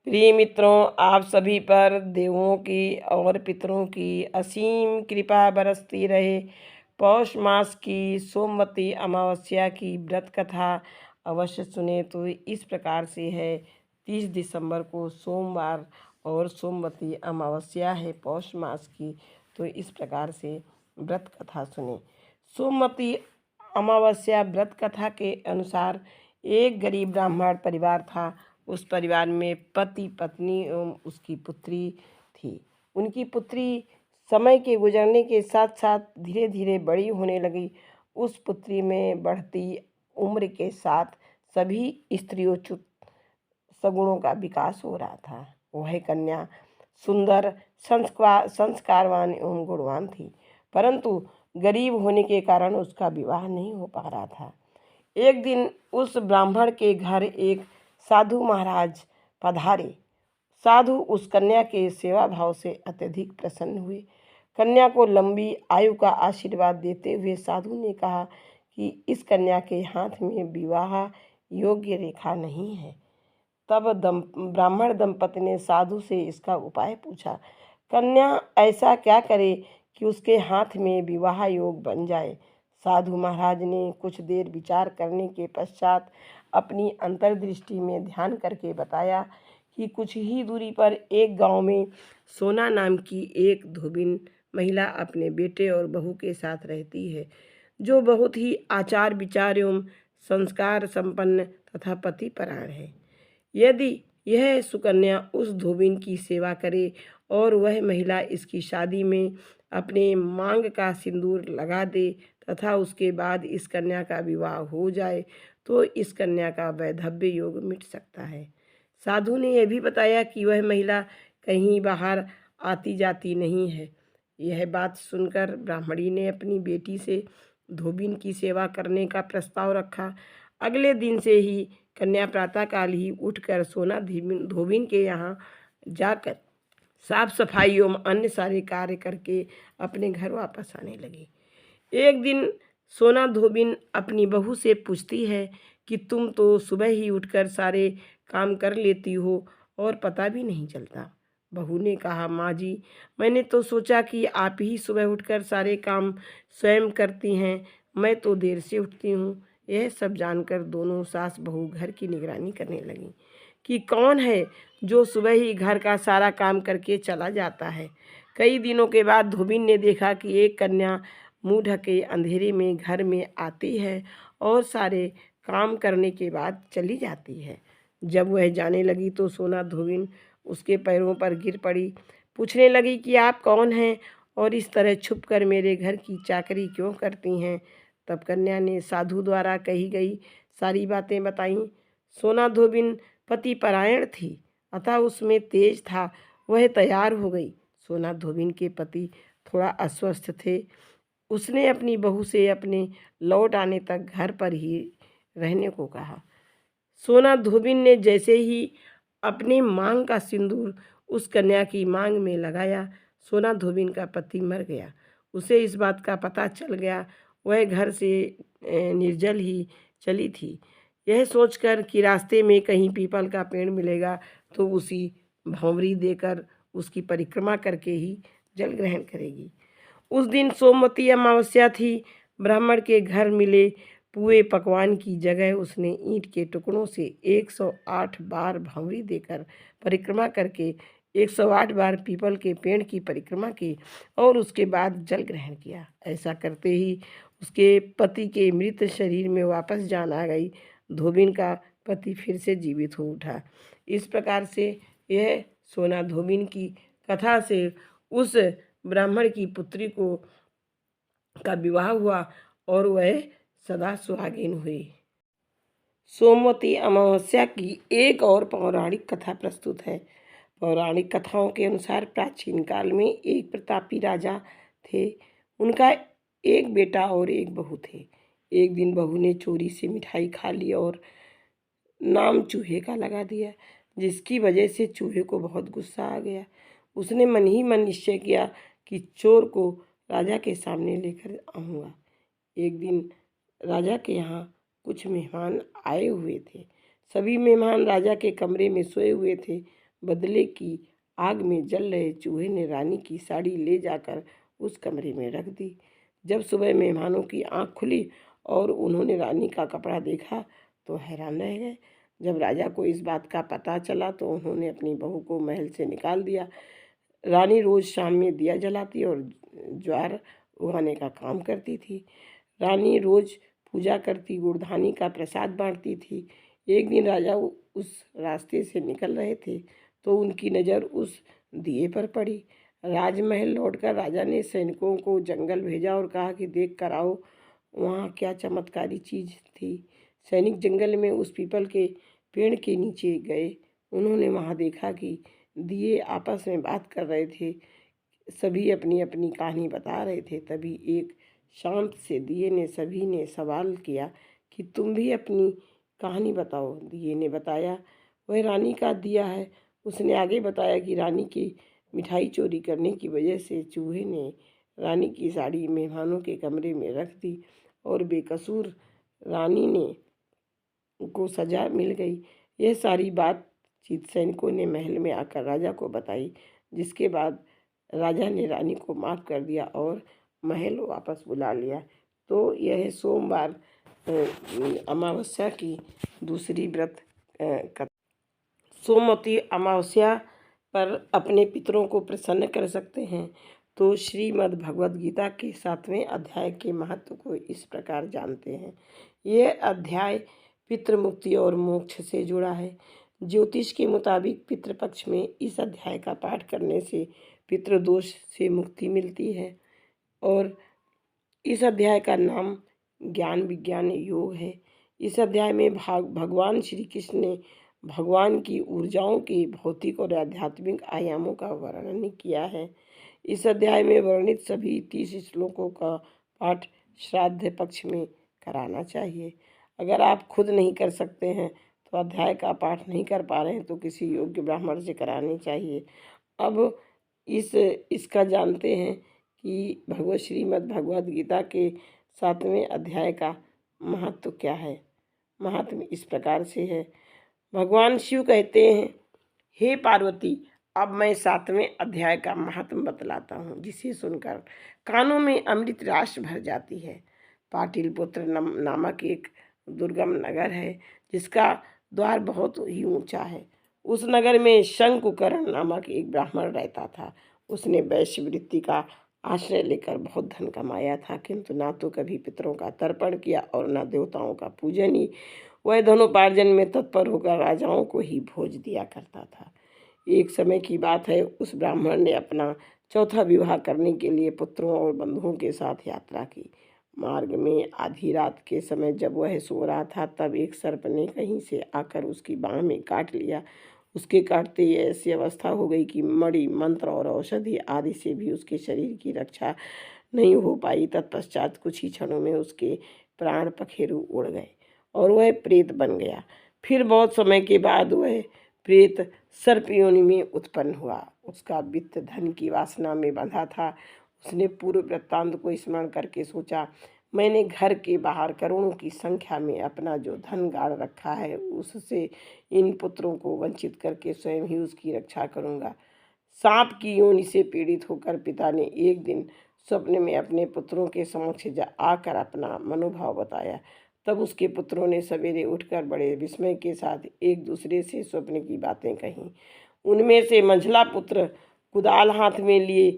प्रिय मित्रों, आप सभी पर देवों की और पितरों की असीम कृपा बरसती रहे। पौष मास की सोमवती अमावस्या की व्रत कथा अवश्य सुने तो इस प्रकार से है। 30 दिसंबर को सोमवार और सोमवती अमावस्या है पौष मास की, तो इस प्रकार से व्रत कथा सुने। सोमवती अमावस्या व्रत कथा के अनुसार एक गरीब ब्राह्मण परिवार था। उस परिवार में पति पत्नी एवं उसकी पुत्री थी। उनकी पुत्री समय के गुजरने के साथ साथ धीरे धीरे बड़ी होने लगी। उस पुत्री में बढ़ती उम्र के साथ सभी स्त्रियोचित सगुणों का विकास हो रहा था। वह कन्या सुंदर, संस्कारवान एवं गुणवान थी, परंतु गरीब होने के कारण उसका विवाह नहीं हो पा रहा था। एक दिन उस ब्राह्मण के घर एक साधु महाराज पधारे। साधु उस कन्या के सेवा भाव से अत्यधिक प्रसन्न हुए। कन्या को लंबी आयु का आशीर्वाद देते हुए साधु ने कहा कि इस कन्या के हाथ में विवाह योग्य रेखा नहीं है। तब ब्राह्मण दंपति ने साधु से इसका उपाय पूछा। कन्या ऐसा क्या करे कि उसके हाथ में विवाह योग बन जाए। साधु महाराज ने कुछ देर विचार करने के पश्चात अपनी अंतर्दृष्टि में ध्यान करके बताया कि कुछ ही दूरी पर एक गांव में सोना नाम की एक धोबिन महिला अपने बेटे और बहू के साथ रहती है, जो बहुत ही आचार विचार एवं संस्कार संपन्न तथा पतिपरायण है। यदि यह सुकन्या उस धोबिन की सेवा करे और वह महिला इसकी शादी में अपने मांग का सिंदूर लगा दे तथा उसके बाद इस कन्या का विवाह हो जाए तो इस कन्या का वैधव्य योग मिट सकता है। साधु ने यह भी बताया कि वह महिला कहीं बाहर आती जाती नहीं है। यह बात सुनकर ब्राह्मणी ने अपनी बेटी से धोबिन की सेवा करने का प्रस्ताव रखा। अगले दिन से ही कन्या प्रातःकाल ही उठकर सोना धोबिन के यहाँ जाकर साफ सफाई एवं अन्य सारे कार्य करके अपने घर वापस आने लगी। एक दिन सोना धोबिन अपनी बहू से पूछती है कि तुम तो सुबह ही उठकर सारे काम कर लेती हो और पता भी नहीं चलता। बहू ने कहा, माँ जी, मैंने तो सोचा कि आप ही सुबह उठकर सारे काम स्वयं करती हैं, मैं तो देर से उठती हूँ। यह सब जानकर दोनों सास बहू घर की निगरानी करने लगी कि कौन है जो सुबह ही घर का सारा काम करके चला जाता है। कई दिनों के बाद धोबिन ने देखा कि एक कन्या मुंह ढके अंधेरे में घर में आती है और सारे काम करने के बाद चली जाती है। जब वह जाने लगी तो सोना धोबिन उसके पैरों पर गिर पड़ी। पूछने लगी कि आप कौन हैं और इस तरह छुपकर मेरे घर की चाकरी क्यों करती हैं। तब कन्या ने साधु द्वारा कही गई सारी बातें बताईं। सोना धोबिन पति परायण थी, अतः उसमें तेज था। वह तैयार हो गई। सोना धोबिन के पति थोड़ा अस्वस्थ थे। उसने अपनी बहू से अपने लौट आने तक घर पर ही रहने को कहा। सोना धोबिन ने जैसे ही अपनी मांग का सिंदूर उस कन्या की मांग में लगाया, सोना धोबिन का पति मर गया। उसे इस बात का पता चल गया। वह घर से निर्जल ही चली थी, यह सोचकर कि रास्ते में कहीं पीपल का पेड़ मिलेगा तो उसी भंवरी देकर उसकी परिक्रमा करके ही जल ग्रहण करेगी। उस दिन सोमवती अमावस्या थी। ब्राह्मण के घर मिले पुए पकवान की जगह उसने ईंट के टुकड़ों से 108 बार भंवरी देकर परिक्रमा करके 108 बार पीपल के पेड़ की परिक्रमा की और उसके बाद जल ग्रहण किया। ऐसा करते ही उसके पति के मृत शरीर में वापस जान आ गई। धोबिन का पति फिर से जीवित हो उठा। इस प्रकार से यह सोना धोबिन की कथा से उस ब्राह्मण की पुत्री को का विवाह हुआ और वह सदा सुहागिन हुई। सोमवती अमावस्या की एक और पौराणिक कथा प्रस्तुत है। पौराणिक कथाओं के अनुसार प्राचीन काल में एक प्रतापी राजा थे। उनका एक बेटा और एक बहू थे। एक दिन बहू ने चोरी से मिठाई खा ली और नाम चूहे का लगा दिया, जिसकी वजह से चूहे को बहुत गुस्सा आ गया। उसने मन ही मन निश्चय किया कि चोर को राजा के सामने लेकर आऊँगा। एक दिन राजा के यहाँ कुछ मेहमान आए हुए थे। सभी मेहमान राजा के कमरे में सोए हुए थे। बदले की आग में जल रहे चूहे ने रानी की साड़ी ले जाकर उस कमरे में रख दी। जब सुबह मेहमानों की आंख खुली और उन्होंने रानी का कपड़ा देखा तो हैरान रह गए। जब राजा को इस बात का पता चला तो उन्होंने अपनी बहू को महल से निकाल दिया। रानी रोज़ शाम में दिया जलाती और ज्वार उगाने का काम करती थी। रानी रोज़ पूजा करती, गुड़धानी का प्रसाद बांटती थी। एक दिन राजा उस रास्ते से निकल रहे थे तो उनकी नज़र उस दिए पर पड़ी। राजमहल लौटकर राजा ने सैनिकों को जंगल भेजा और कहा कि देख कर आओ वहाँ क्या चमत्कारी चीज़ थी। सैनिक जंगल में उस पीपल के पेड़ के नीचे गए। उन्होंने वहाँ देखा कि दिए आपस में बात कर रहे थे, सभी अपनी अपनी कहानी बता रहे थे। तभी एक शांत से दिए ने सभी ने सवाल किया कि तुम भी अपनी कहानी बताओ। दिए ने बताया वह रानी का दिया है। उसने आगे बताया कि रानी की मिठाई चोरी करने की वजह से चूहे ने रानी की साड़ी मेहमानों के कमरे में रख दी और बेकसूर रानी ने को सजा मिल गई। यह सारी बातचीत सैनिकों ने महल में आकर राजा को बताई, जिसके बाद राजा ने रानी को माफ़ कर दिया और महल वापस बुला लिया। तो यह सोमवार अमावस्या की दूसरी व्रत कथा। सोमवती अमावस्या पर अपने पितरों को प्रसन्न कर सकते हैं। तो श्रीमद् भगवद गीता के 7वें अध्याय के महत्व को इस प्रकार जानते हैं। यह अध्याय पितृमुक्ति और मोक्ष से जुड़ा है। ज्योतिष के मुताबिक पितृपक्ष में इस अध्याय का पाठ करने से पितृदोष से मुक्ति मिलती है और इस अध्याय का नाम ज्ञान विज्ञान योग है। इस अध्याय में भगवान श्री कृष्ण ने भगवान की ऊर्जाओं के भौतिक और आध्यात्मिक आयामों का वर्णन किया है। इस अध्याय में वर्णित सभी 30 श्लोकों का पाठ श्राद्ध पक्ष में कराना चाहिए। अगर आप खुद नहीं कर सकते हैं तो अध्याय का पाठ नहीं कर पा रहे हैं तो किसी योग्य ब्राह्मण से करानी चाहिए। अब इसका जानते हैं कि श्रीमद् भगवद गीता के 7वें अध्याय का महत्व क्या है। महत्व इस प्रकार से है। भगवान शिव कहते हैं, हे पार्वती, अब मैं 7वें अध्याय का महत्व बतलाता हूँ, जिसे सुनकर कानों में अमृत रास भर जाती है। पाटिलपुत्र नामक एक दुर्गम नगर है जिसका द्वार बहुत ही ऊंचा है। उस नगर में शंकुकर्ण नामक एक ब्राह्मण रहता था। उसने वैश्यवृत्ति का आश्रय लेकर बहुत धन कमाया था, किंतु ना तो कभी पितरों का तर्पण किया और न देवताओं का पूजन ही। वह धनोपार्जन में तत्पर होकर राजाओं को ही भोज दिया करता था। एक समय की बात है, उस ब्राह्मण ने अपना चौथा विवाह करने के लिए पुत्रों और बंधुओं के साथ यात्रा की। मार्ग में आधी रात के समय जब वह सो रहा था तब एक सर्प ने कहीं से आकर उसकी बाँह में काट लिया। उसके काटते ही ऐसी अवस्था हो गई कि मणि, मंत्र और औषधि आदि से भी उसके शरीर की रक्षा नहीं हो पाई। तत्पश्चात कुछ ही क्षणों में उसके प्राण पखेरु उड़ गए और वह प्रेत बन गया। फिर बहुत समय के बाद वह प्रेत सर्प योनि में उत्पन्न हुआ। उसका वित्त धन की वासना में बंधा था। उसने पूर्व वृत्तांत को स्मरण करके सोचा, मैंने घर के बाहर करोड़ों की संख्या में अपना जो धन गाड़ रखा है उससे इन पुत्रों को वंचित करके स्वयं ही उसकी रक्षा करूँगा। सांप की योनि से पीड़ित होकर पिता ने एक दिन स्वप्न में अपने पुत्रों के समक्ष आकर अपना मनोभाव बताया। तब उसके पुत्रों ने सवेरे उठकर बड़े विस्मय के साथ एक दूसरे से स्वप्न की बातें कहीं। उनमें से मंझला पुत्र कुदाल हाथ में लिए